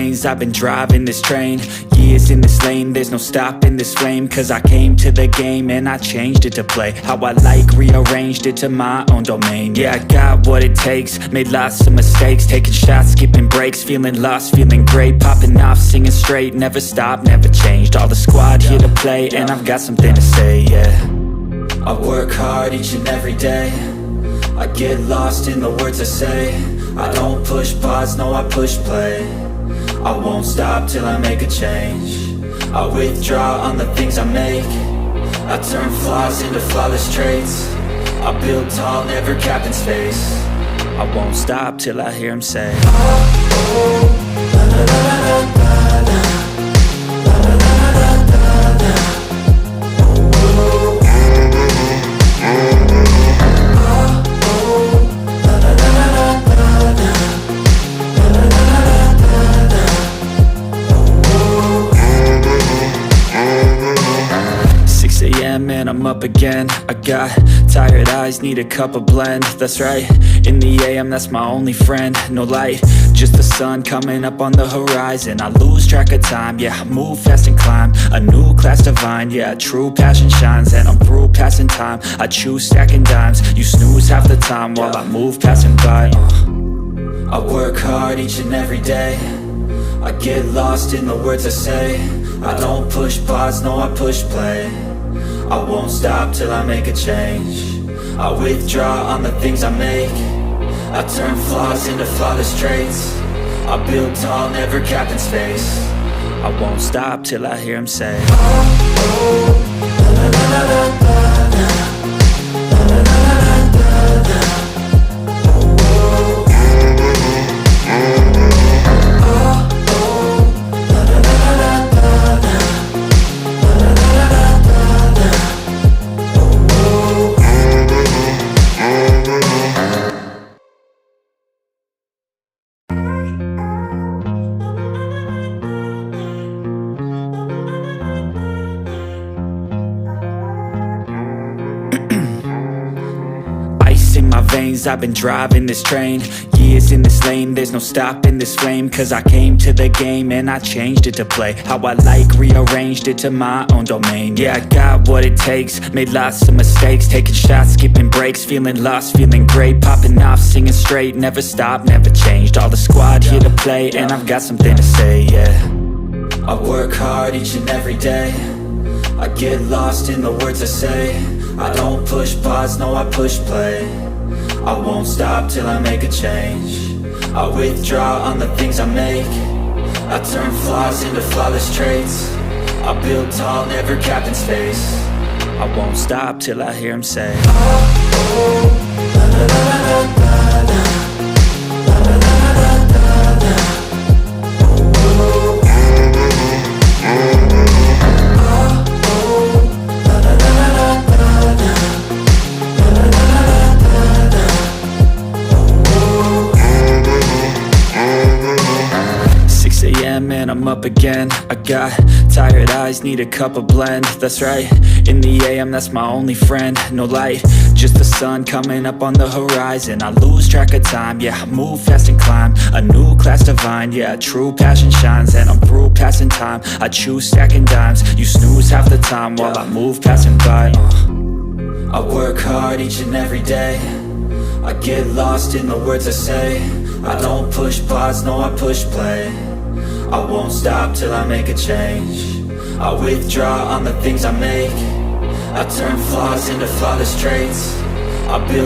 veins, I've been driving this train. Years in this lane, there's no stopping this flame. Cause I came to the game and I changed it to play how I like, rearranged it to my own domain. Yeah, I got what it takes, made lots of mistakes, taking shots, skipping breaks, feeling lost, feeling great, popping off, singing straight, never stopped, never changed. All the squad here to play and I've got something to say, yeah. I work hard each and every day, I get lost in the words I say. I don't push pause, no I push play. I won't stop till I make a change. I withdraw on the things I make. I turn flaws into flawless traits. I build tall, never capped in space. I won't stop till I hear him say, oh, oh, la, la, la, la, la, la, la, la, la, la, la, la. And I'm up again. I got tired eyes, need a cup of blend. That's right, in the AM, that's my only friend. No light, just the sun coming up on the horizon. I lose track of time, yeah, I move fast and climb a new class divine, yeah, true passion shines. And I'm through passing time, I choose stacking dimes. You snooze half the time while I move passing by. I work hard each and every day, I get lost in the words I say. I don't push pause, no I push play. I won't stop till I make a change. I withdraw on the things I make. I turn flaws into flawless traits. I build tall, never capped in space. I won't stop till I hear him say, oh, oh, la, la, la, la, la, la, la, la, la, la, la, la. I've been driving this train, years in this lane, there's no stopping this flame. Cause I came to the game and I changed it to play how I like, rearranged it to my own domain. Yeah, I got what it takes, made lots of mistakes, taking shots, skipping breaks, feeling lost, feeling great, popping off, singing straight, never stopped, never changed. All the squad here to play and I've got something to say, yeah. I work hard each and every day, I get lost in the words I say. I don't push pause, no I push play. I won't stop till I make a change. I withdraw on the things I make. I turn flaws into flawless traits. I build tall, never capped in space. I won't stop till I hear him say, oh, oh, la, la, la, la, la, la, la, la, la, la, la, la. And I'm up again. I got tired eyes, need a cup of blend. That's right, in the AM, that's my only friend. No light, just the sun coming up on the horizon. I lose track of time, yeah, I move fast and climb a new class divine, yeah, true passion shines. And I'm through passing time, I choose stacking dimes. You snooze half the time while I move passing by. I work hard each and every day, I get lost in the words I say. I don't push pause, no I push play. I won't stop till I make a change. I withdraw on the things I make. I turn flaws into flawless traits. I build